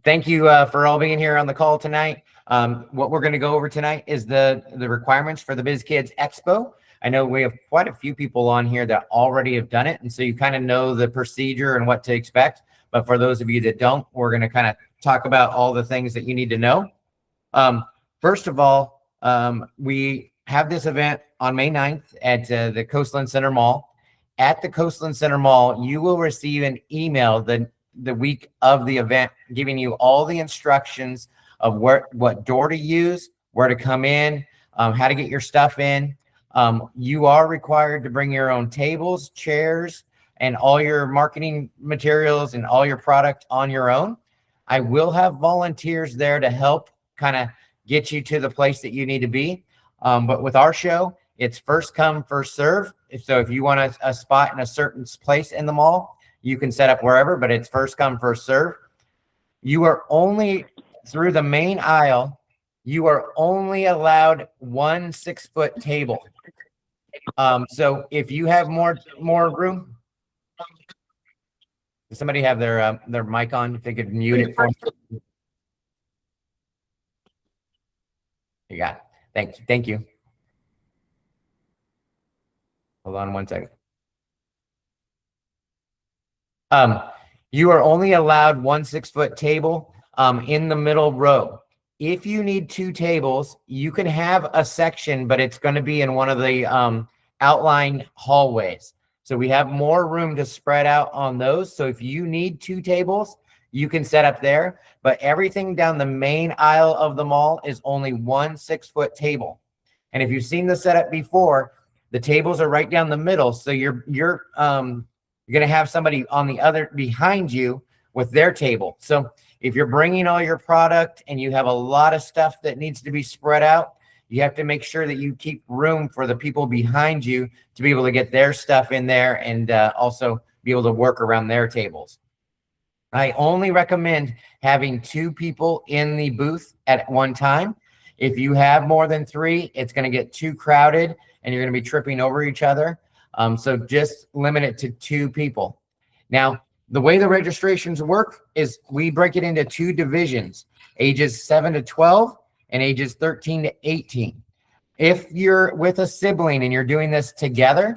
Thank you for all being here on the call tonight. What we're going to go over tonight is the requirements for the Biz Kidz Expo. I know we have quite a few people on here that already have done it, and so you kind of know the procedure and what to expect. But for those of you that don't, we're going to kind of talk about all the things that you need to know. First of all, we have this event on May 9th at the Coastland Center Mall. At the Coastland Center Mall, you will receive an email the week of the event giving you all the instructions of what door to use, where to come in, how to get your stuff in. You are required to bring your own tables, chairs, and all your marketing materials and all your product on your own. I will have volunteers there to help kind of get you to the place that you need to be. But with our show, it's first come, first serve. So if you want a spot in a certain place in the mall, you can set up wherever, but it's first come, first serve. You are only through the main aisle. You are only allowed 1 6-foot table. So if you have more room, does somebody have their mic on? If they could mute it for me. You got it. Thank you. Hold on 1 second. You are only allowed 1 6-foot table in the middle row. If you need 2 tables, you can have a section, but it's going to be in one of the outline hallways. So we have more room to spread out on those. So if you need 2 tables, you can set up there. But everything down the main aisle of the mall is only 1 6-foot table. And if you've seen the setup before, the tables are right down the middle. So you're going to have somebody on the other behind you with their table. So if you're bringing all your product and you have a lot of stuff that needs to be spread out, you have to make sure that you keep room for the people behind you to be able to get their stuff in there and also be able to work around their tables. I only recommend having 2 people in the booth at one time. If you have more than 3, it's going to get too crowded and you're going to be tripping over each other. So just limit it to 2 people. Now, the way the registrations work is we break it into 2 divisions, ages 7 to 12 and ages 13 to 18. If you're with a sibling and you're doing this together,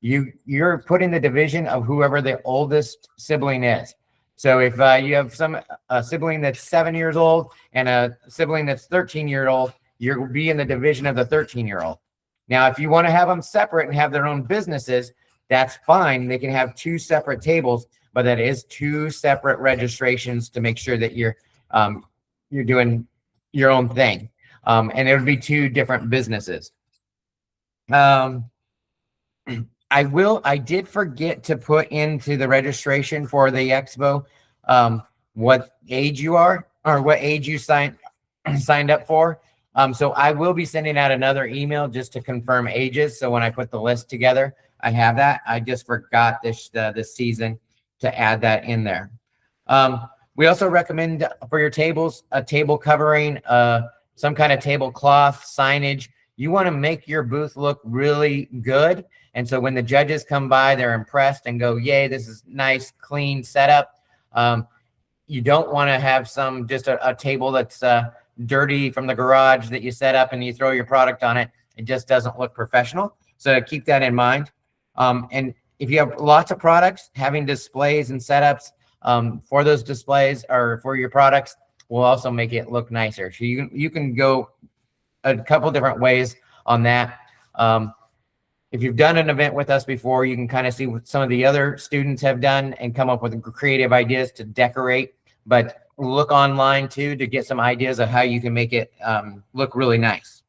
you're put in the division of whoever the oldest sibling is. So if you have a sibling that's 7 years old and a sibling that's 13 years old, you'll be in the division of the 13-year-old. Now, if you want to have them separate and have their own businesses, that's fine. They can have 2 separate tables, but that is 2 separate registrations to make sure that you're doing your own thing. And it would be 2 different businesses. I did forget to put into the registration for the expo what age you are or what age you signed up for. So I will be sending out another email just to confirm ages. So when I put the list together, I have that. I just forgot this season to add that in there. We also recommend for your tables, a table covering, some kind of tablecloth, signage. You want to make your booth look really good. And so when the judges come by, they're impressed and go, yay, this is nice, clean setup. You don't want to have just a table that's dirty from the garage that you set up and you throw your product on it. It just doesn't look professional. So keep that in mind. And if you have lots of products, having displays and setups for those displays or for your products will also make it look nicer. So you can go a couple different ways on that. If you've done an event with us before, you can kind of see what some of the other students have done and come up with creative ideas to decorate. But look online too to get some ideas of how you can make it look really nice.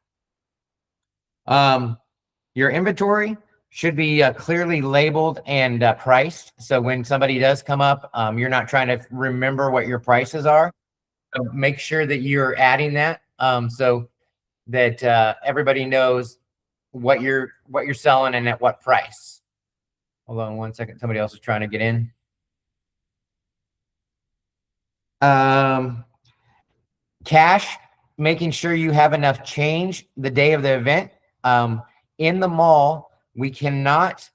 Your inventory should be clearly labeled and priced. So when somebody does come up, you're not trying to remember what your prices are. So make sure that you're adding that so that everybody knows what you're selling and at what price. Hold on 1 second. Somebody else is trying to get in. Cash, making sure you have enough change the day of the event. In the mall, we cannot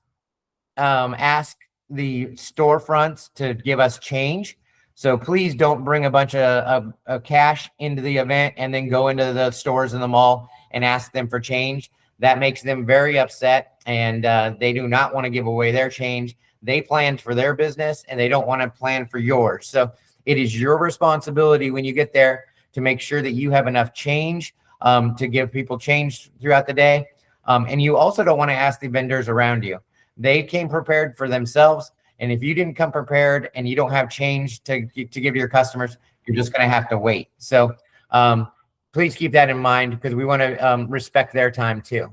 ask the storefronts to give us change. So please don't bring a bunch of cash into the event and then go into the stores in the mall and ask them for change. That makes them very upset, and they do not want to give away their change. They planned for their business and they don't want to plan for yours. So it is your responsibility when you get there to make sure that you have enough change to give people change throughout the day. And you also don't want to ask the vendors around you. They came prepared for themselves. And if you didn't come prepared and you don't have change to give your customers, you're just going to have to wait. So please keep that in mind, because we want to respect their time too.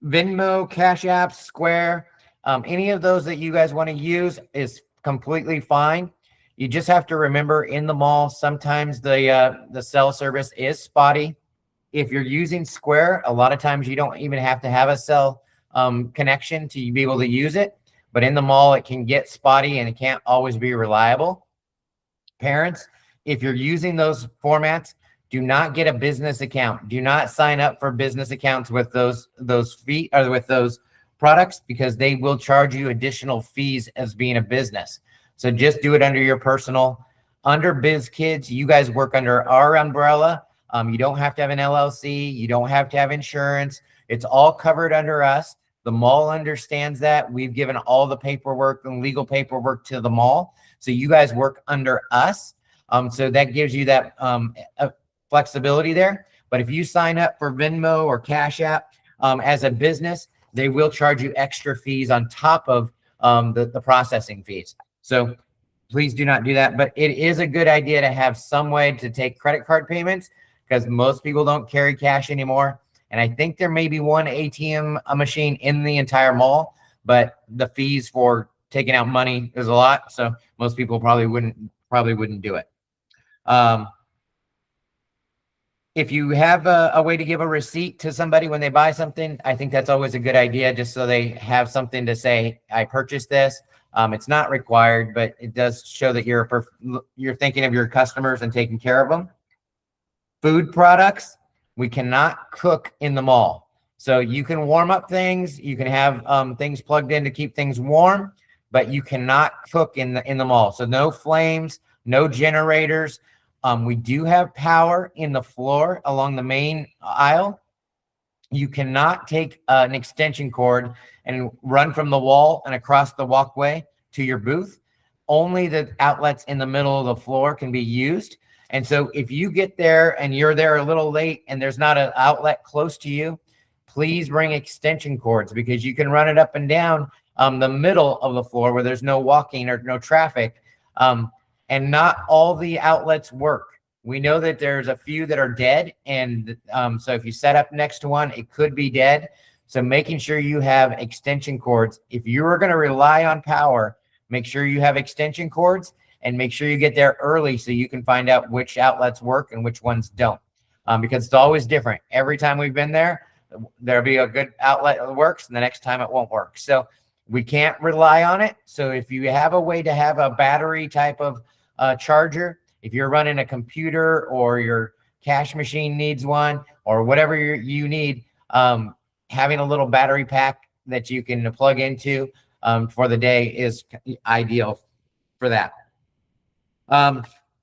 Venmo, Cash App, Square, any of those that you guys want to use is completely fine. You just have to remember, in the mall, sometimes the cell service is spotty. If you're using Square, a lot of times you don't even have to have a cell connection to be able to use it. But in the mall, it can get spotty and it can't always be reliable. Parents, if you're using those formats, do not get a business account. Do not sign up for business accounts with those fees or with those products, because they will charge you additional fees as being a business. So just do it under your personal. Under Biz Kidz, you guys work under our umbrella. You don't have to have an LLC. You don't have to have insurance. It's all covered under us. The mall understands that. We've given all the paperwork and legal paperwork to the mall. So you guys work under us. So that gives you that flexibility there. But if you sign up for Venmo or Cash App as a business, they will charge you extra fees on top of the processing fees. So please do not do that. But it is a good idea to have some way to take credit card payments, because most people don't carry cash anymore. And I think there may be one ATM machine in the entire mall, but the fees for taking out money is a lot. So most people probably wouldn't do it. If you have a way to give a receipt to somebody when they buy something, I think that's always a good idea, just so they have something to say, I purchased this. It's not required, but it does show that you're thinking of your customers and taking care of them. Food products, we cannot cook in the mall. So you can warm up things. You can have things plugged in to keep things warm, but you cannot cook in the mall. So no flames, no generators. We do have power in the floor along the main aisle. You cannot take an extension cord and run from the wall and across the walkway to your booth. Only the outlets in the middle of the floor can be used. And so if you get there and you're there a little late and there's not an outlet close to you, please bring extension cords, because you can run it up and down the middle of the floor where there's no walking or no traffic. And not all the outlets work. We know that there's a few that are dead. And so if you set up next to one, it could be dead. So making sure you have extension cords. If you are going to rely on power, make sure you have extension cords, and make sure you get there early so you can find out which outlets work and which ones don't. Because it's always different. Every time we've been there, there'll be a good outlet that works, and the next time it won't work. So we can't rely on it. So if you have a way to have a battery type of charger, if you're running a computer or your cash machine needs one, or whatever you need, having a little battery pack that you can plug into for the day is ideal for that.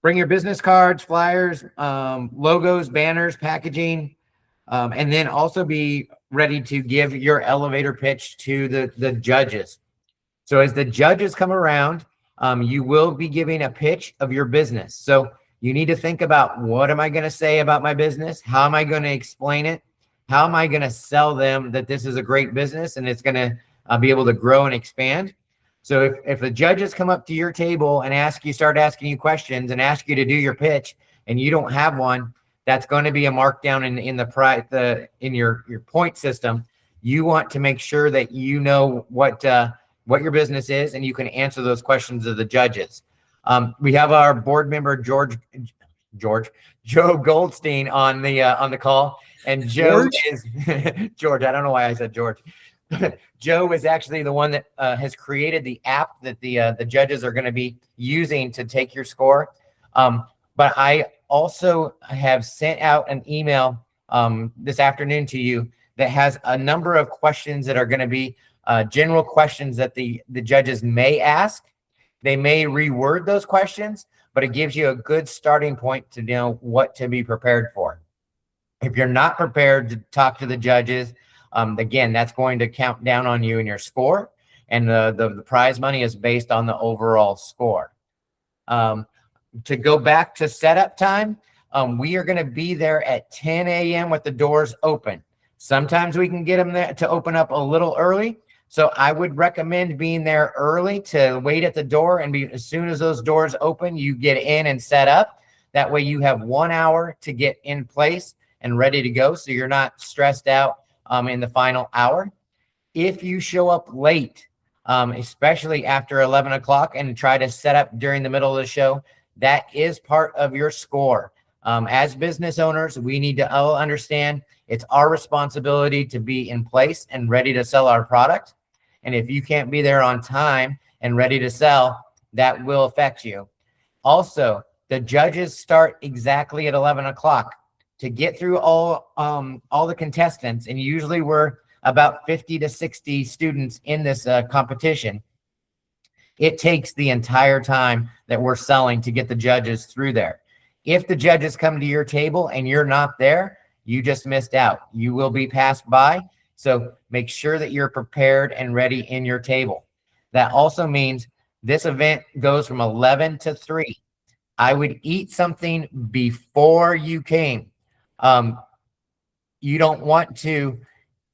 Bring your business cards, flyers, logos, banners, packaging, and then also be ready to give your elevator pitch to the judges. So as the judges come around, you will be giving a pitch of your business. So you need to think about, what am I going to say about my business? How am I going to explain it? How am I going to sell them that this is a great business and it's going to be able to grow and expand? So if the judges come up to your table and start asking you questions and ask you to do your pitch, and you don't have one, that's going to be a markdown in your point system. You want to make sure that you know what your business is, and you can answer those questions of the judges. We have our board member Joe Goldstein on the call, and Joe is George. I don't know why I said George. Joe is actually the one that has created the app that the judges are going to be using to take your score. But I also have sent out an email this afternoon to you that has a number of questions that are going to be general questions that the judges may ask. They may reword those questions, but it gives you a good starting point to know what to be prepared for. If you're not prepared to talk to the judges, again, that's going to count down on you in your score, and the prize money is based on the overall score. To go back to setup time, we are going to be there at 10 a.m. with the doors open. Sometimes we can get them there to open up a little early. So I would recommend being there early to wait at the door, and as soon as those doors open, you get in and set up. That way you have 1 hour to get in place and ready to go, so you're not stressed out in the final hour. If you show up late, especially after 11 o'clock, and try to set up during the middle of the show, that is part of your score. As business owners, we need to all understand it's our responsibility to be in place and ready to sell our product. And if you can't be there on time and ready to sell, that will affect you. Also, the judges start exactly at 11 o'clock. To get through all the contestants, and usually we're about 50 to 60 students in this competition, it takes the entire time that we're selling to get the judges through there. If the judges come to your table and you're not there, you just missed out. You will be passed by. So make sure that you're prepared and ready in your table. That also means this event goes from 11 to 3. I would eat something before you came. You don't want to,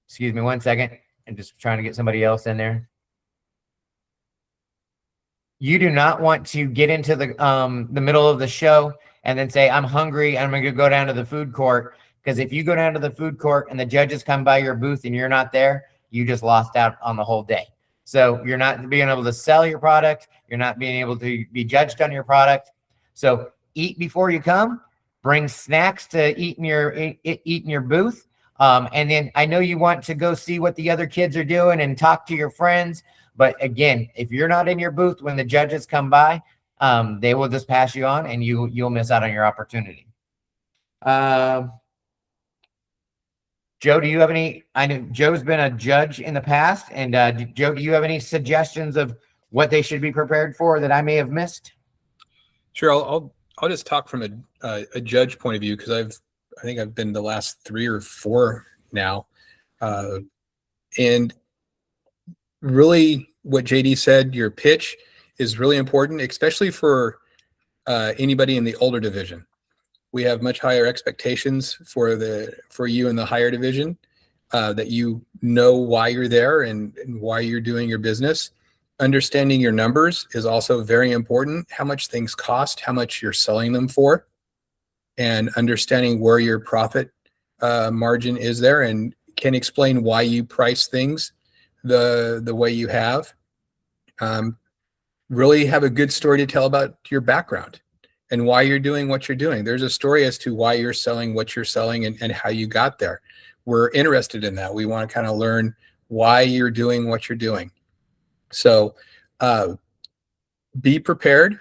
excuse me 1 second. I'm just trying to get somebody else in there. You do not want to get into the middle of the show and then say, I'm hungry, I'm going to go down to the food court. Because if you go down to the food court and the judges come by your booth and you're not there, you just lost out on the whole day. So you're not being able to sell your product. You're not being able to be judged on your product. So eat before you come. Bring snacks to eat in your booth. And then I know you want to go see what the other kids are doing and talk to your friends. But again, if you're not in your booth when the judges come by, they will just pass you on, and you'll miss out on your opportunity. Joe, do you have any? I know Joe's been a judge in the past, and Joe, do you have any suggestions of what they should be prepared for that I may have missed? Sure, I'll just talk from a judge point of view, because I think I've been the last 3 or 4 now, and really what JD said, your pitch is really important, especially for anybody in the older division. We have much higher expectations for you in the higher division, that you know why you're there and why you're doing your business. Understanding your numbers is also very important. How much things cost, how much you're selling them for, and understanding where your profit margin is there, and can explain why you price things the way you have. Really have a good story to tell about your background and why you're doing what you're doing. There's a story as to why you're selling what you're selling and how you got there. We're interested in that. We want to kind of learn why you're doing what you're doing. So be prepared.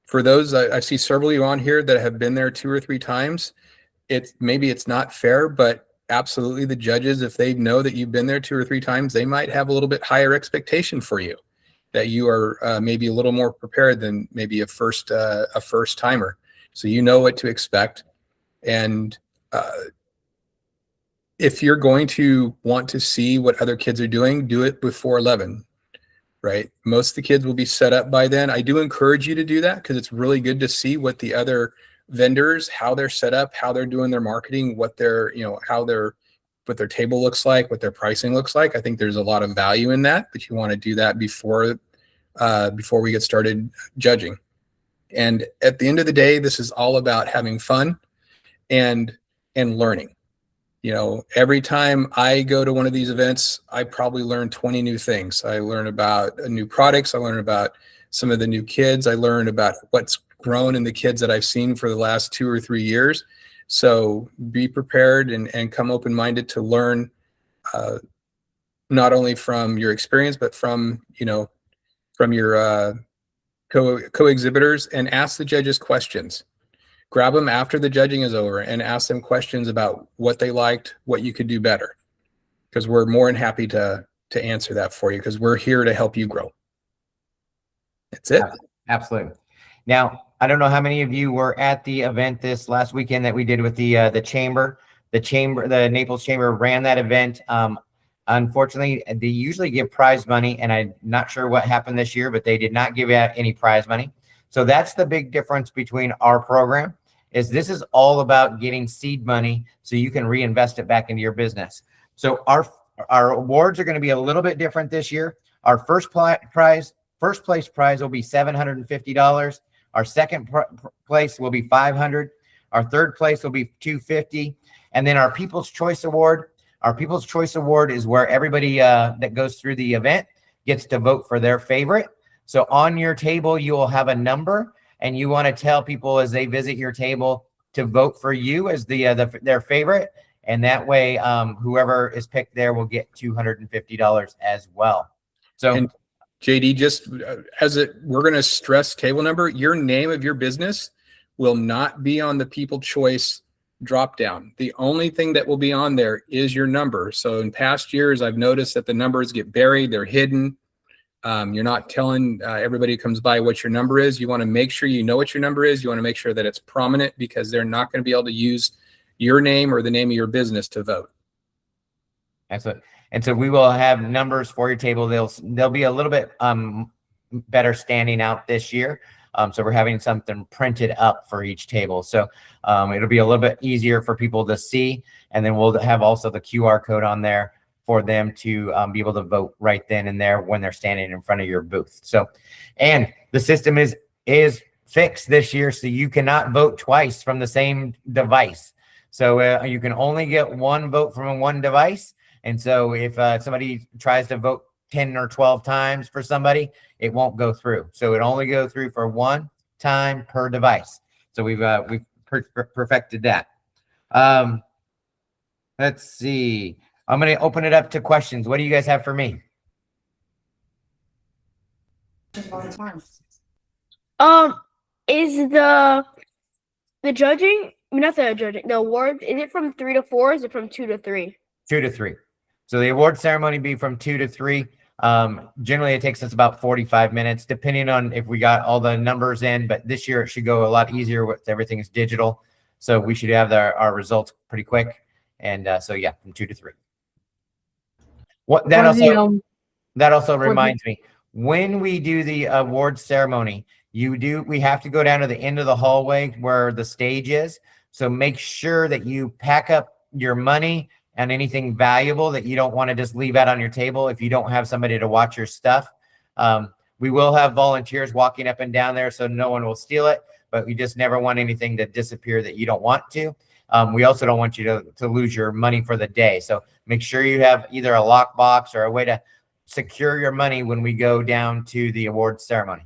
For those, I see several of you on here that have been there 2 or 3 times. Maybe it's not fair, but absolutely the judges, if they know that you've been there 2 or 3 times, they might have a little bit higher expectation for you, that you are maybe a little more prepared than maybe a first timer. So you know what to expect. And if you're going to want to see what other kids are doing, do it before 11, right? Most of the kids will be set up by then. I do encourage you to do that, because it's really good to see what the other vendors, how they're set up, how they're doing their marketing, what their table looks like, what their pricing looks like. I think there's a lot of value in that, but you want to do that before we get started judging. And at the end of the day, this is all about having fun and learning. Every time I go to one of these events, I probably learn 20 new things. I learn about new products. I learn about some of the new kids. I learn about what's grown in the kids that I've seen for the last 2 or 3 years. So be prepared and come open-minded to learn, not only from your experience, but from your co-exhibitors, and ask the judges questions. Grab them after the judging is over and ask them questions about what they liked, what you could do better, because we're more than happy to to answer that for you, because we're here to help you grow. That's it. Absolutely. Now, I don't know how many of you were at the event this last weekend that we did with the chamber. The Naples Chamber ran that event. Unfortunately, they usually give prize money, and I'm not sure what happened this year, but they did not give out any prize money. So that's the big difference between our program. Is this is all about getting seed money so you can reinvest it back into your business. So our awards are going to be a little bit different this year. Our first place prize will be $750. Our second place will be $500. Our third place will be $250. And then our People's Choice Award. Our People's Choice Award is where everybody that goes through the event gets to vote for their favorite. So on your table, you will have a number, and you want to tell people as they visit your table to vote for you as their favorite. And that way, whoever is picked there will get $250 as well. So, and JD, just we're going to stress table number. Your name of your business will not be on the People Choice drop down. The only thing that will be on there is your number. So in past years, I've noticed that the numbers get buried, they're hidden. You're not telling everybody who comes by what your number is. You want to make sure you know what your number is. You want to make sure that it's prominent, because they're not going to be able to use your name or the name of your business to vote. Excellent. And so we will have numbers for your table. They'll be a little bit better standing out this year. So we're having something printed up for each table. So it'll be a little bit easier for people to see. And then we'll have also the QR code on there for them to be able to vote right then and there when they're standing in front of your booth. So, and the system is fixed this year, so you cannot vote twice from the same device. So you can only get one vote from one device. And so if somebody tries to vote 10 or 12 times for somebody, it won't go through. So it only go through for one time per device. So we've perfected that. Let's see. I'm going to open it up to questions. What do you guys have for me? Is the judging, not the judging, the award, is it from 3 to 4? Or is it from 2 to 3? 2 to 3. So the award ceremony be from 2 to 3. Generally, it takes us about 45 minutes, depending on if we got all the numbers in. But this year, it should go a lot easier with everything is digital. So we should have our results pretty quick. And so, yeah, from 2 to 3. That also reminds me, when we do the award ceremony, we have to go down to the end of the hallway where the stage is. So make sure that you pack up your money and anything valuable that you don't want to just leave out on your table if you don't have somebody to watch your stuff. We will have volunteers walking up and down there so no one will steal it, but we just never want anything to disappear that you don't want to. We also don't want you to lose your money for the day. So make sure you have either a lockbox or a way to secure your money when we go down to the award ceremony.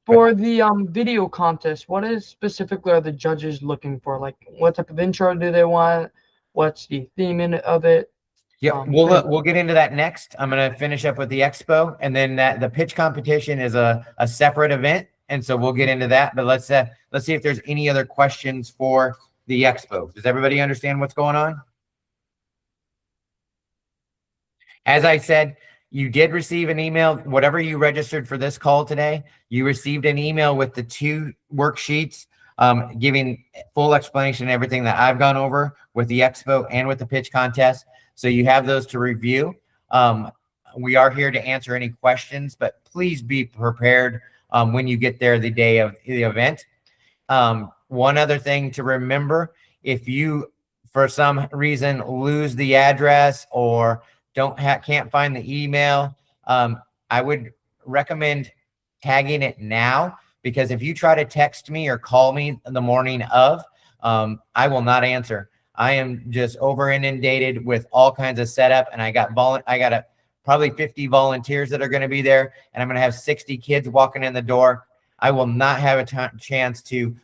For the video contest, what is specifically are the judges looking for? Like, what type of intro do they want? What's the theme of it? Yeah, we'll get into that next. I'm going to finish up with the expo, and then the pitch competition is a separate event, and so we'll get into that. But let's see if there's any other questions for the expo. Does everybody understand what's going on? As I said, you did receive an email. Whatever you registered for this call today, you received an email with the 2 worksheets giving full explanation of everything that I've gone over with the expo and with the pitch contest. So you have those to review. We are here to answer any questions, but please be prepared when you get there the day of the event. One other thing to remember, if you, for some reason, lose the address or can't find the email, I would recommend tagging it now, because if you try to text me or call me the morning of, I will not answer. I am just over inundated with all kinds of setup, and I got probably 50 volunteers that are going to be there, and I'm going to have 60 kids walking in the door. I will not have a chance to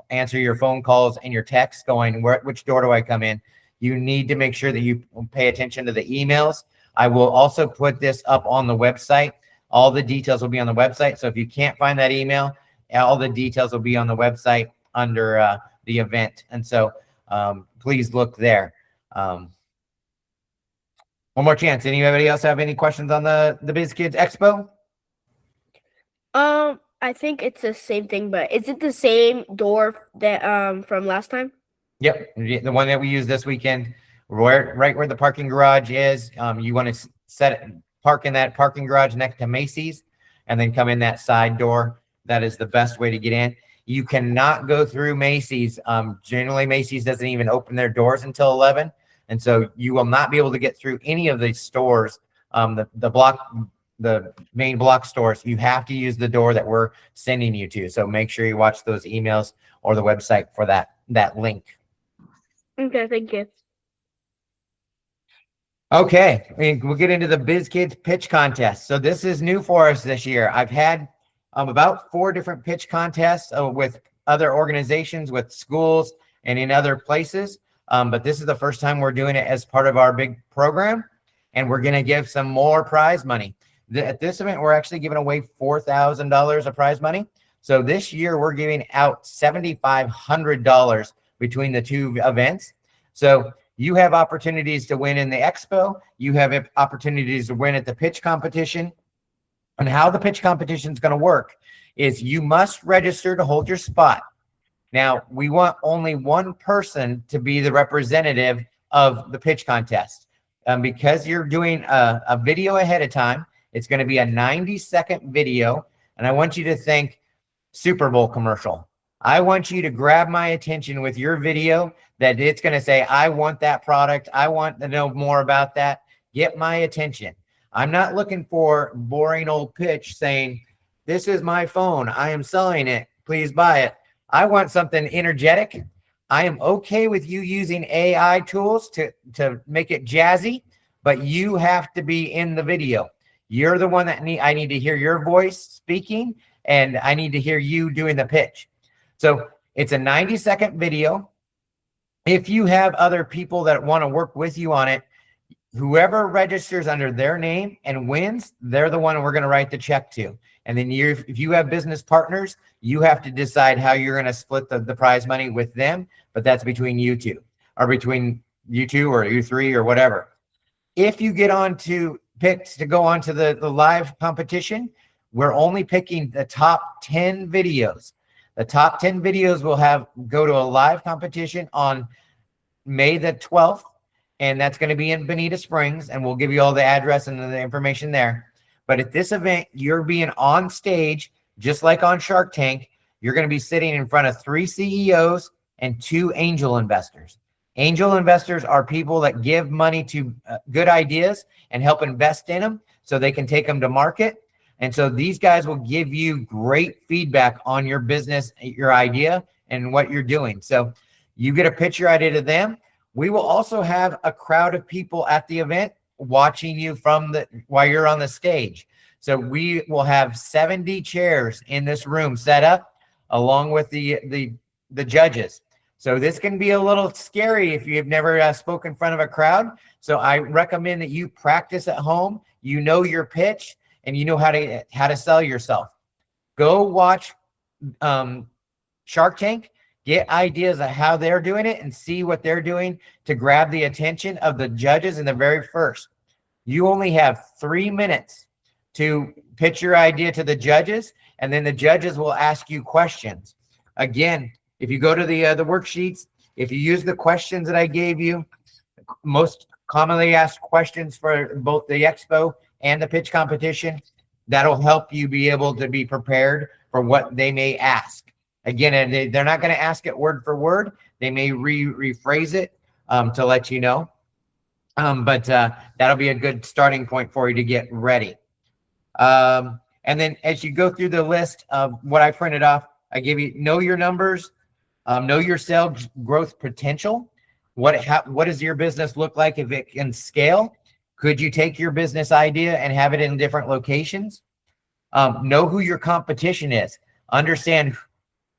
answer your phone calls and your texts going, which door do I come in? You need to make sure that you pay attention to the emails. I will also put this up on the website. All the details will be on the website. So if you can't find that email, all the details will be on the website under the event. And so please look there. One more chance. Anybody else have any questions on the Biz Kids Expo? I think it's the same thing, but is it the same door that from last time? Yep, the one that we use this weekend, right where the parking garage is. You want to park in that parking garage next to Macy's, and then come in that side door. That is the best way to get in. You cannot go through Macy's. Generally, Macy's doesn't even open their doors until 11, and so you will not be able to get through any of these stores. The main block stores. You have to use the door that we're sending you to. So make sure you watch those emails or the website for that link. Okay, thank you. Okay, we'll get into the Biz Kids pitch contest. So this is new for us this year. I've had about 4 different pitch contests with other organizations, with schools, and in other places. But this is the first time we're doing it as part of our big program, and we're going to give some more prize money. At this event, we're actually giving away $4,000 of prize money. So this year, we're giving out $7,500 between the 2 events. So you have opportunities to win in the expo. You have opportunities to win at the pitch competition. And how the pitch competition is going to work is you must register to hold your spot. Now, we want only one person to be the representative of the pitch contest. Because you're doing a video ahead of time, it's going to be a 90-second video. And I want you to think Super Bowl commercial. I want you to grab my attention with your video that it's going to say, I want that product. I want to know more about that. Get my attention. I'm not looking for boring old pitch saying, this is my phone. I am selling it. Please buy it. I want something energetic. I am okay with you using AI tools to make it jazzy, but you have to be in the video. You're the one that I need to hear your voice speaking, and I need to hear you doing the pitch. So it's a 90-second video. If you have other people that want to work with you on it, whoever registers under their name and wins, they're the one we're going to write the check to. And then if you have business partners, you have to decide how you're going to split the prize money with them. But that's between you two, or between you 2 or you 3 or whatever. If you get picked to go on to the live competition, we're only picking the top 10 videos. The top 10 videos will go to a live competition on May the 12th. And that's going to be in Bonita Springs. And we'll give you all the address and the information there. But at this event, you're being on stage, just like on Shark Tank. You're going to be sitting in front of 3 CEOs and 2 angel investors. Angel investors are people that give money to good ideas and help invest in them so they can take them to market. And so these guys will give you great feedback on your business, your idea, and what you're doing. So you get a pitch your idea to them. We will also have a crowd of people at the event watching you while you're on the stage. So we will have 70 chairs in this room set up along with the judges. So this can be a little scary if you've never spoken in front of a crowd. So I recommend that you practice at home. You know your pitch and you know how to sell yourself. Go watch Shark Tank. Get ideas of how they're doing it and see what they're doing to grab the attention of the judges in the very first. You only have 3 minutes to pitch your idea to the judges, and then the judges will ask you questions. Again, if you go to the worksheets, if you use the questions that I gave you, most commonly asked questions for both the expo and the pitch competition, that'll help you be able to be prepared for what they may ask. Again, they're not going to ask it word for word. They may rephrase it to let you know. But that'll be a good starting point for you to get ready. And then as you go through the list of what I printed off, I give you know your numbers, know your sales growth potential. What does your business look like if it can scale? Could you take your business idea and have it in different locations? Know who your competition is. Understand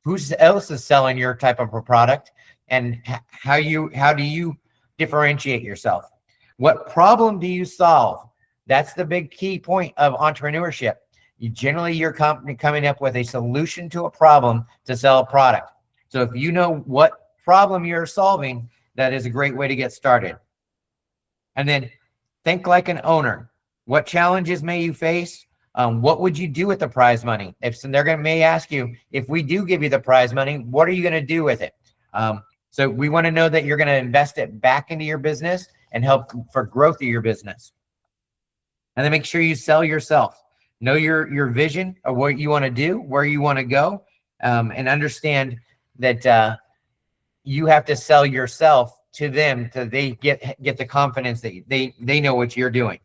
who else is selling your type of a product, and how do you differentiate yourself? What problem do you solve? That's the big key point of entrepreneurship. You're coming up with a solution to a problem to sell a product. So if you know what problem you're solving, that is a great way to get started. And then think like an owner. What challenges may you face? What would you do with the prize money? If they're may ask you, if we do give you the prize money, what are you going to do with it? So we want to know that you're going to invest it back into your business and help for growth of your business. And then make sure you sell yourself. Know your vision of what you want to do, where you want to go, and understand that you have to sell yourself to them to they get the confidence that they know what you're doing.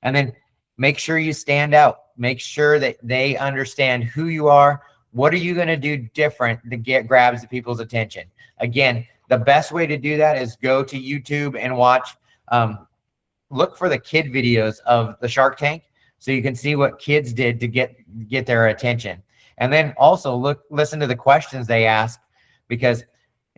And then make sure you stand out. Make sure that they understand who you are. What are you going to do different that grabs the people's attention? Again, the best way to do that is go to YouTube and watch, look for the kid videos of the Shark Tank so you can see what kids did to get their attention. And then also listen to the questions they ask, because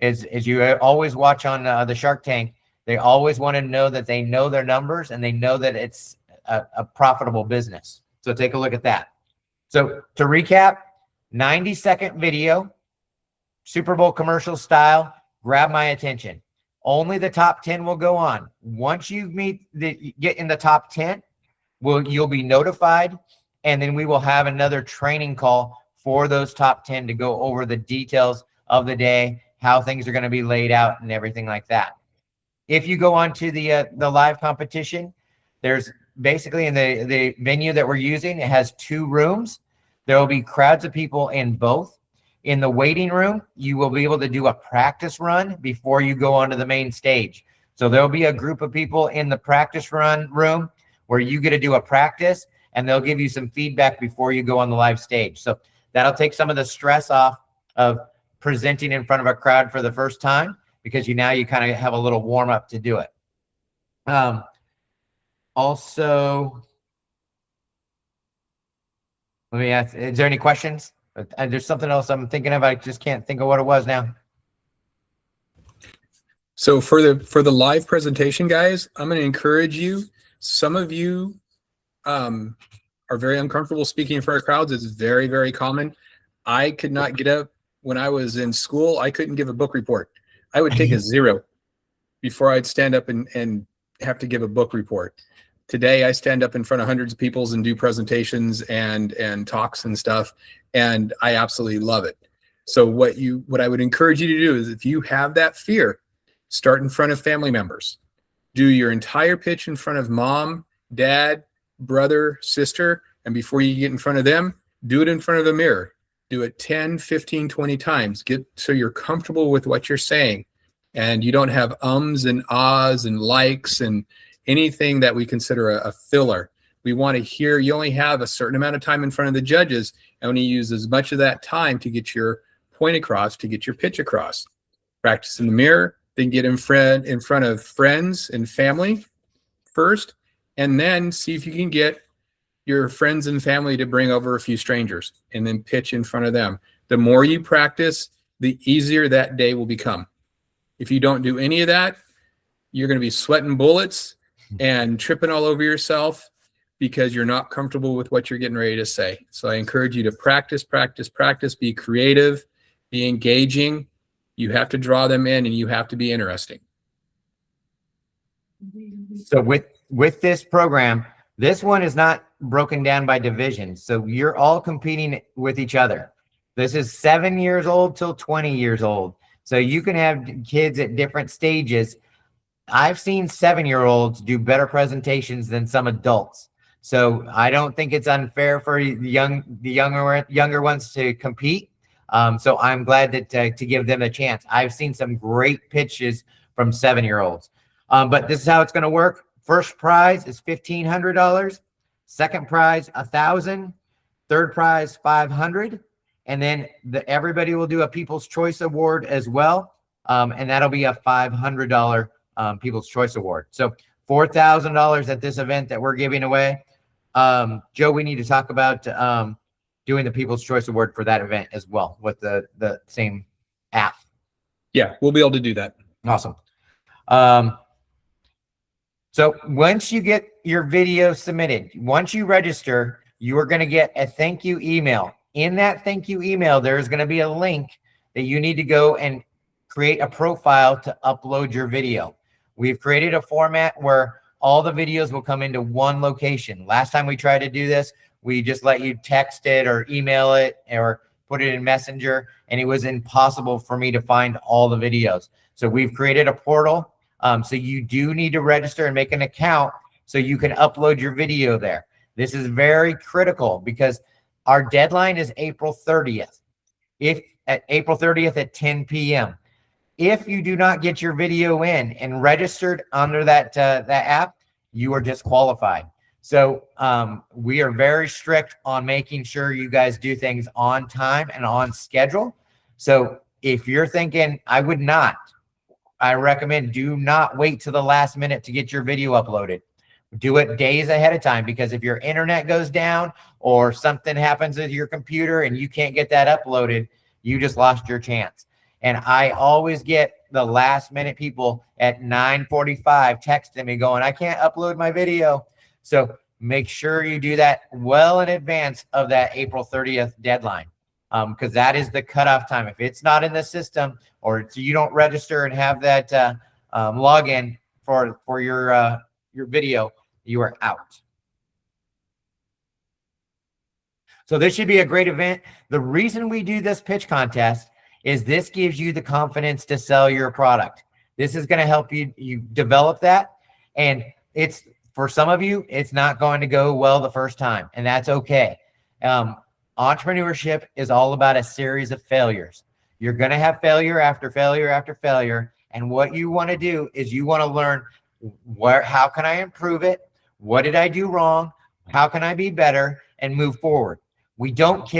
as you always watch on the Shark Tank, they always want to know that they know their numbers and they know that it's a profitable business. So take a look at that. So to recap, 90-second video, Super Bowl commercial style, grab my attention. Only the top 10 will go on. Once you get in the top 10, you'll be notified, and then we will have another training call for those top 10 to go over the details of the day, how things are going to be laid out and everything like that. If you go on to the live competition, there's basically in the venue that we're using, it has 2 rooms. There will be crowds of people in both. In the waiting room, you will be able to do a practice run before you go onto the main stage. So there'll be a group of people in the practice run room where you get to do a practice, and they'll give you some feedback before you go on the live stage. So that'll take some of the stress off of presenting in front of a crowd for the first time, because now you kind of have a little warm up to do it. Also, let me ask, is there any questions? There's something else I'm thinking of. I just can't think of what it was now. So for the live presentation, guys, I'm going to encourage you. Some of you are very uncomfortable speaking in front of crowds. It's very, very common. I could not get up when I was in school. I couldn't give a book report. I would take a 0 before I'd stand up and have to give a book report. Today, I stand up in front of hundreds of people and do presentations and talks and stuff, and I absolutely love it. So what I would encourage you to do is, if you have that fear, start in front of family members. Do your entire pitch in front of mom, dad, brother, sister, and before you get in front of them, do it in front of a mirror. Do it 10, 15, 20 times. Get so you're comfortable with what you're saying, and you don't have ums and ahs and likes and anything that we consider a filler. We want to hear. You only have a certain amount of time in front of the judges, and only use as much of that time to get your point across, to get your pitch across. Practice in the mirror, then get in front of friends and family first, and then see if you can get your friends and family to bring over a few strangers, and then pitch in front of them. The more you practice, the easier that day will become. If you don't do any of that, you're going to be sweating bullets and tripping all over yourself because you're not comfortable with what you're getting ready to say. So I encourage you to practice, practice, practice, be creative, be engaging. You have to draw them in, and you have to be interesting. So with this program, this one is not broken down by division. So you're all competing with each other. This is 7 years old till 20 years old. So you can have kids at different stages. I've seen 7-year-olds do better presentations than some adults. So I don't think it's unfair for the younger ones to compete. So I'm glad that to give them a chance. I've seen some great pitches from 7-year-olds. But this is how it's going to work. First prize is $1,500. Second prize, $1,000. Third prize, $500. And then everybody will do a People's Choice Award as well. And that'll be a $500 People's Choice Award. So $4,000 at this event that we're giving away. Joe, we need to talk about doing the People's Choice Award for that event as well with the same app. Yeah, we'll be able to do that. Awesome. So once you get your video submitted, once you register, you are going to get a thank you email. In that thank you email, there's going to be a link that you need to go and create a profile to upload your video. We've created a format where all the videos will come into one location. Last time we tried to do this, we just let you text it or email it or put it in Messenger, and it was impossible for me to find all the videos. So we've created a portal. So you do need to register and make an account so you can upload your video there. This is very critical because our deadline is April 30th. If at April 30th at 10 p.m. If you do not get your video in and registered under that app, you are disqualified. So we are very strict on making sure you guys do things on time and on schedule. So if you're thinking, I recommend do not wait to the last minute to get your video uploaded. Do it days ahead of time, because if your internet goes down or something happens with your computer and you can't get that uploaded, you just lost your chance. And I always get the last minute people at 9:45 texting me going, I can't upload my video. So make sure you do that well in advance of that April 30th deadline, because that is the cutoff time. If it's not in the system or you don't register and have that login for your video, you are out. So this should be a great event. The reason we do this pitch contest is this gives you the confidence to sell your product. This is going to help you develop that. And it's, for some of you, it's not going to go well the first time, and that's okay. Entrepreneurship is all about a series of failures. You're going to have failure after failure after failure. And what you want to do is you want to learn how can I improve it? What did I do wrong? How can I be better and move forward? We don't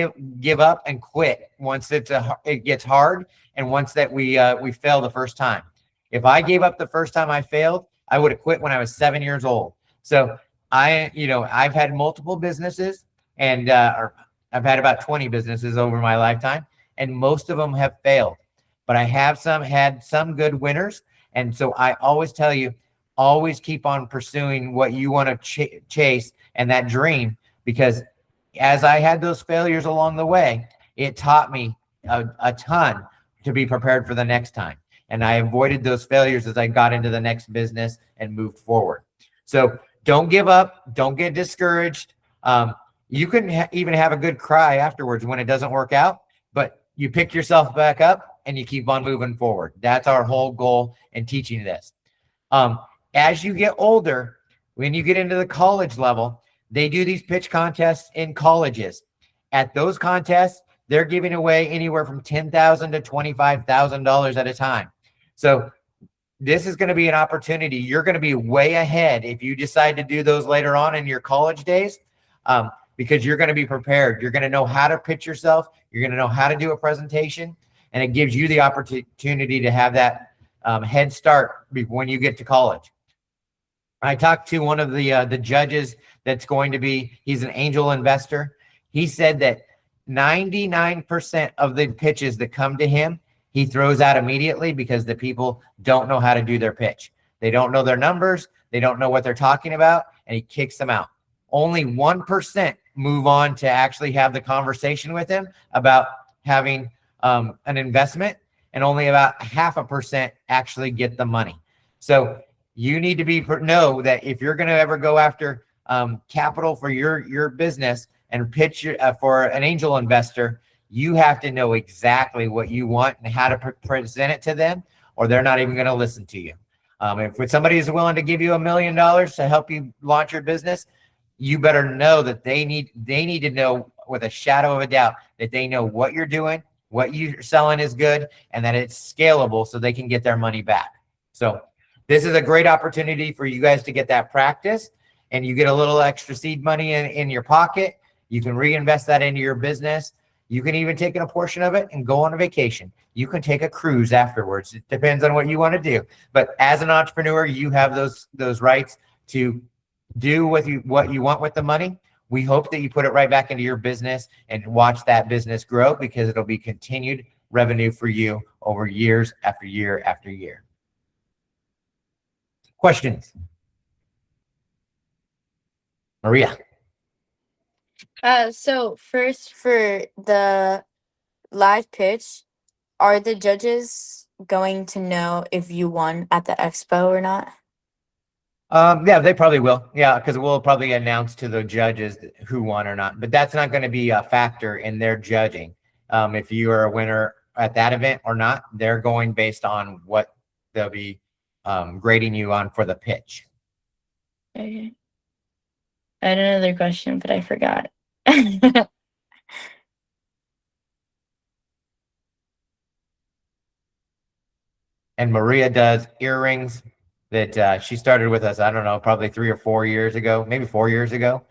give up and quit once it gets hard and once that we fail the first time. If I gave up the first time I failed, I would have quit when I was 7 years old. So I've had multiple businesses, and I've had about 20 businesses over my lifetime, and most of them have failed. But I have had some good winners, and so I always tell you, always keep on pursuing what you want to chase and that dream, because as I had those failures along the way, it taught me a ton to be prepared for the next time. And I avoided those failures as I got into the next business and moved forward. So don't give up. Don't get discouraged. You can even have a good cry afterwards when it doesn't work out, but you pick yourself back up and you keep on moving forward. That's our whole goal in teaching this. As you get older, when you get into the college level, they do these pitch contests in colleges. At those contests, they're giving away anywhere from $10,000 to $25,000 at a time. So this is going to be an opportunity. You're going to be way ahead if you decide to do those later on in your college days, because you're going to be prepared. You're going to know how to pitch yourself. You're going to know how to do a presentation, and it gives you the opportunity to have that head start when you get to college. I talked to one of the judges that's going to be, he's an angel investor. He said that 99% of the pitches that come to him, he throws out immediately because the people don't know how to do their pitch. They don't know their numbers. They don't know what they're talking about, and he kicks them out. Only 1% move on to actually have the conversation with him about having an investment, and only about 0.5% actually get the money. So you need to know that if you're going to ever go after capital for your business and pitch for an angel investor, you have to know exactly what you want and how to present it to them, or they're not even going to listen to you. If somebody is willing to give you $1 million to help you launch your business, you better know that they need to know with a shadow of a doubt that they know what you're doing, what you're selling is good, and that it's scalable so they can get their money back. So this is a great opportunity for you guys to get that practice, and you get a little extra seed money in your pocket. You can reinvest that into your business. You can even take a portion of it and go on a vacation. You can take a cruise afterwards. It depends on what you want to do. But as an entrepreneur, you have those rights to do what you want with the money. We hope that you put it right back into your business and watch that business grow, because it'll be continued revenue for you over years after year after year. Questions? Maria. So first, for the live pitch, are the judges going to know if you won at the expo or not? Yeah, they probably will. Yeah, because we'll probably announce to the judges who won or not. But that's not going to be a factor in their judging. If you are a winner at that event or not, they're going based on what they'll be grading you on for the pitch. Okay. I had another question, but I forgot. And Maria does earrings that she started with us, I don't know, probably 3 or 4 years ago, maybe 4 years ago.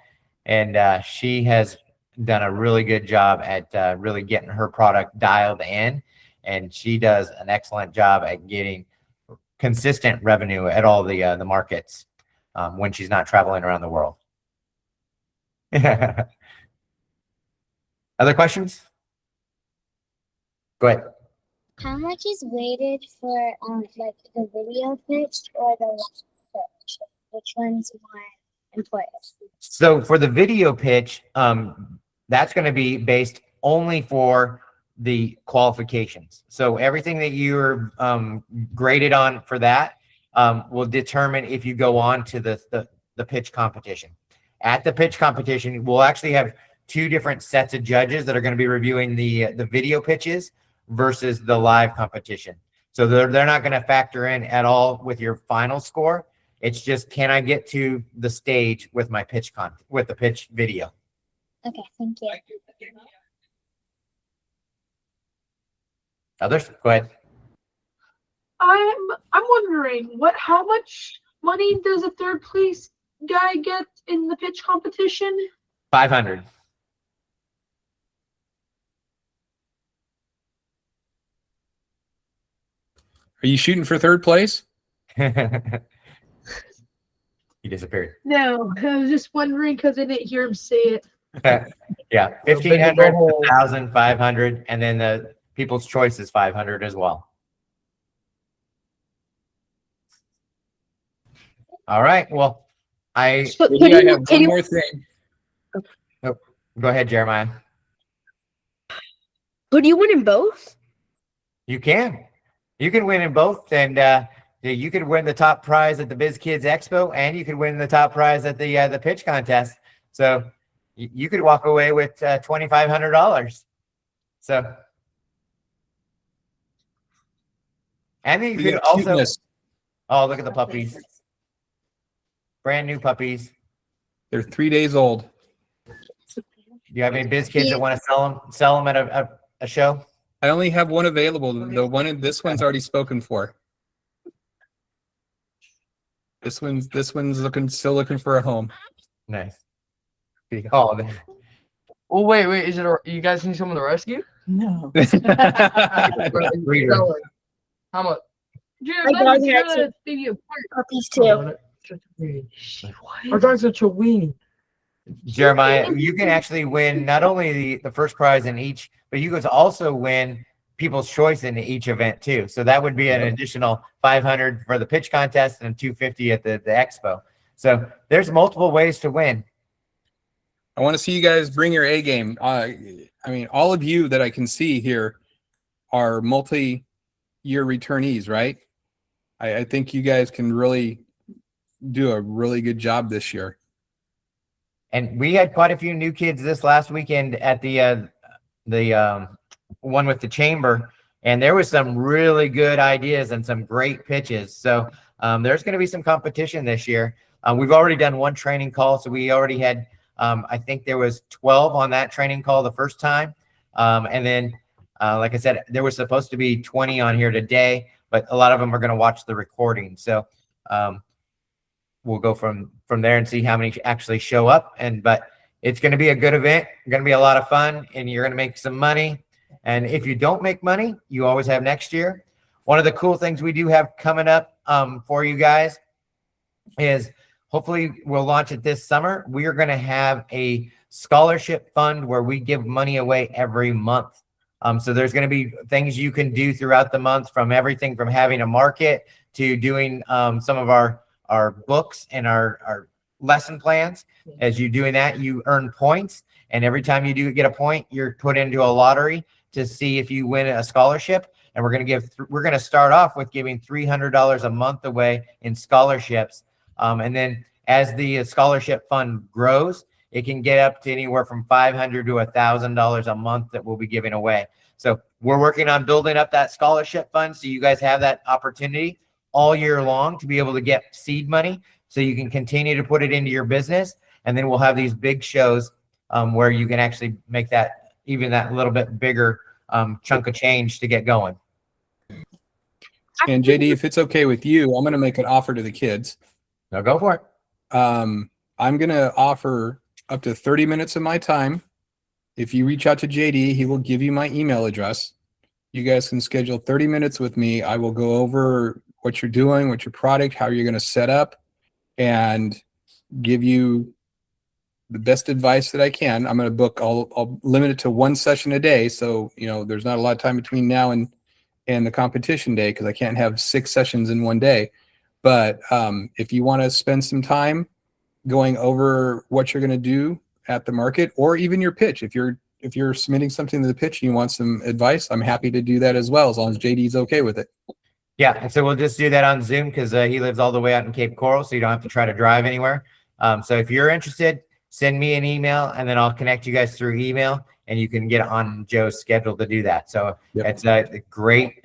And she has done a really good job at really getting her product dialed in. And she does an excellent job at getting consistent revenue at all the markets when she's not traveling around the world. Other questions? Go ahead. How much is weighted for like the video pitch or the live pitch? Which one's more important? So for the video pitch, that's going to be based only for the qualifications. So everything that you're graded on for that will determine if you go on to the pitch competition. At the pitch competition, we'll actually have 2 different sets of judges that are going to be reviewing the video pitches versus the live competition. So they're not going to factor in at all with your final score. It's just, can I get to the stage with my pitch with the pitch video? Okay, thank you. Others? Go ahead. I'm wondering how much money does a third place guy get in the pitch competition? 500. Are you shooting for third place? He disappeared. No, I was just wondering because I didn't hear him say it. Yeah, 1,500, 1,000, 500, and then the People's Choice is 500 as well. All right. Well, Maybe I have one more thing. Go ahead, Jeremiah. Could you win in both? You can. You can win in both, and you could win the top prize at the Biz Kidz Expo, and you could win the top prize at the pitch contest. So you could walk away with $2,500. So, and then you could also. Cuteness. Oh, look at the puppies! Brand new puppies. They're 3 days old. Do you have any Biz Kids that want to sell them at a show? I only have one available. This one's already spoken for. This one's still looking for a home. Nice. Oh, Oh wait, is it? You guys need someone to rescue? No. breeder. How much? Dude, My dog had some baby apart. puppies too. Our dog's a weenie. Jeremiah, you can actually win not only the first prize in each, but you could also win People's Choice in each event too. So that would be an additional 500 for the pitch contest and 250 at the expo. So there's multiple ways to win. I want to see you guys bring your A game. I mean, all of you that I can see here are multi-year returnees, right? I think you guys can really do a really good job this year. And we had quite a few new kids this last weekend at the one with the chamber, and there was some really good ideas and some great pitches. So there's going to be some competition this year. We've already done one training call, so we already had I think there was 12 on that training call the first time, and then like I said, there was supposed to be 20 on here today, but a lot of them are going to watch the recording. So we'll go from there and see how many actually show up. But it's going to be a good event, going to be a lot of fun, and you're going to make some money. And if you don't make money, you always have next year. One of the cool things we do have coming up for you guys is hopefully we'll launch it this summer. We are going to have a scholarship fund where we give money away every month. So there's going to be things you can do throughout the month, from everything from having a market to doing some of our books and our lesson plans. As you're doing that, you earn points. And every time you do get a point, you're put into a lottery to see if you win a scholarship. And we're going to start off with giving $300 a month away in scholarships And then as the scholarship fund grows, it can get up to anywhere from $500 to $1,000 a month that we'll be giving away. So we're working on building up that scholarship fund so you guys have that opportunity all year long to be able to get seed money so you can continue to put it into your business. And then we'll have these big shows where you can actually make that even that little bit bigger chunk of change to get going. And JD, if it's okay with you, I'm going to make an offer to the kids. Now go for it. I'm going to offer up to 30 minutes of my time. If you reach out to JD, he will give you my email address. You guys can schedule 30 minutes with me. I will go over what you're doing, what your product, how you're going to set up, and give you the best advice that I can. I'm going to book, I'll limit it to one session a day. So, there's not a lot of time between now and the competition day because I can't have 6 sessions in one day. But if you want to spend some time going over what you're going to do at the market, or even your pitch, if you're submitting something to the pitch and you want some advice, I'm happy to do that as well, as long as JD's okay with it. Yeah, and so we'll just do that on Zoom because he lives all the way out in Cape Coral, so you don't have to try to drive anywhere. So if you're interested, send me an email, and then I'll connect you guys through email, and you can get on Joe's schedule to do that. So It's a great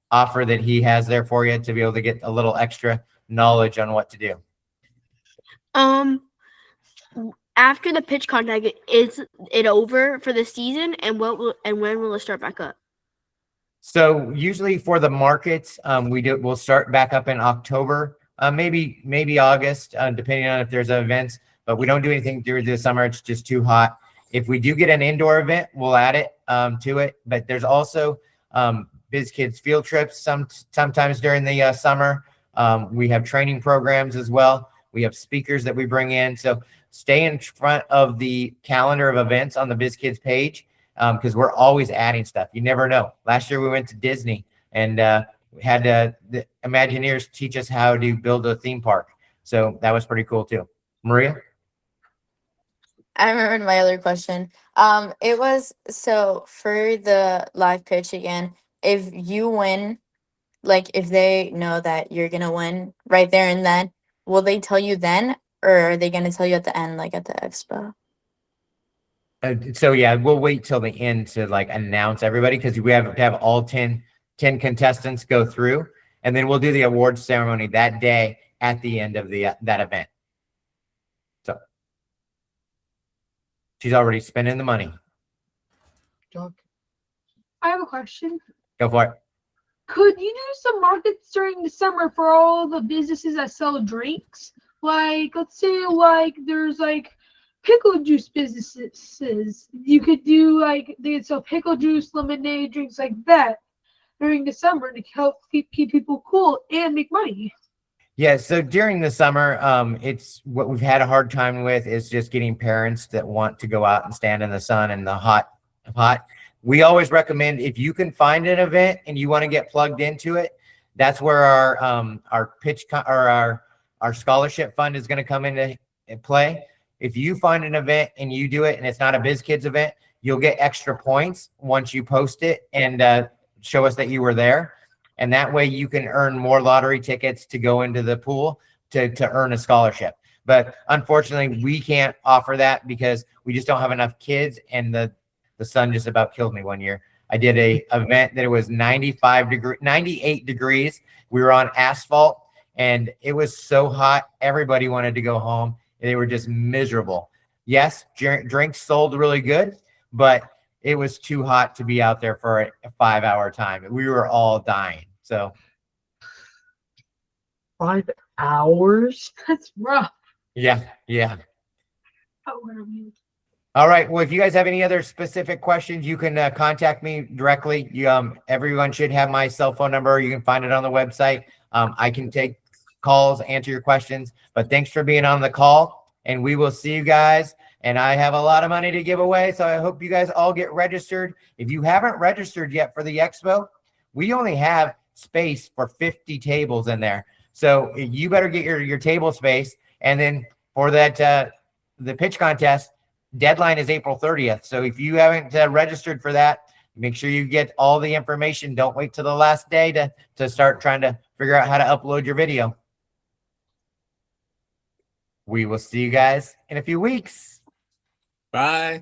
offer that he has there for you to be able to get a little extra knowledge on what to do. After the pitch contact, is it over for the season, and when will it start back up? So usually for the markets, we'll start back up in October, maybe August, depending on if there's events. But we don't do anything during the summer; it's just too hot. If we do get an indoor event, we'll add it to it. But there's also Biz Kidz field trips sometimes during the summer. We have training programs as well. We have speakers that we bring in. So stay in front of the calendar of events on the Biz Kidz page because we're always adding stuff. You never know. Last year we went to Disney and we had the Imagineers teach us how to build a theme park. So that was pretty cool too. Maria? I remembered my other question. It was, so for the live pitch again, if you win, like if they know that you're going to win right there and then, will they tell you then, or are they going to tell you at the end, like at the expo? So yeah, we'll wait till the end to like announce everybody because we have to have all 10 contestants go through, and then we'll do the awards ceremony that day at the end of that event. So she's already spending the money. I have a question. Go for it. Could you do some markets during the summer for all the businesses that sell drinks? Like, let's say, like, there's like pickle juice businesses. You could do like they could sell pickle juice, lemonade, drinks like that during the summer to help keep people cool and make money. Yeah, so during the summer, it's what we've had a hard time with is just getting parents that want to go out and stand in the sun and the hot. We always recommend if you can find an event and you want to get plugged into it, that's where our pitch or our scholarship fund is going to come into play. If you find an event and you do it and it's not a Biz Kidz event, you'll get extra points once you post it and show us that you were there. And that way you can earn more lottery tickets to go into the pool to earn a scholarship. But unfortunately, we can't offer that because we just don't have enough kids, and the sun just about killed me one year. I did a event that it was 98 degrees. We were on asphalt and it was so hot. Everybody wanted to go home. They were just miserable. Yes, drinks sold really good, but it was too hot to be out there for a 5-hour time. We were all dying. So 5 hours? That's rough. yeah. Oh, what are we? All right. Well, if you guys have any other specific questions, you can contact me directly. Everyone should have my cell phone number. You can find it on the website. I can take calls, answer your questions. But thanks for being on the call, and we will see you guys. And I have a lot of money to give away, so I hope you guys all get registered. If you haven't registered yet for the expo, we only have space for 50 tables in there. So you better get your table space. And then for that, the pitch contest, deadline is April 30th. So if you haven't registered for that, make sure you get all the information. Don't wait till the last day to start trying to figure out how to upload your video. We will see you guys in a few weeks. Bye.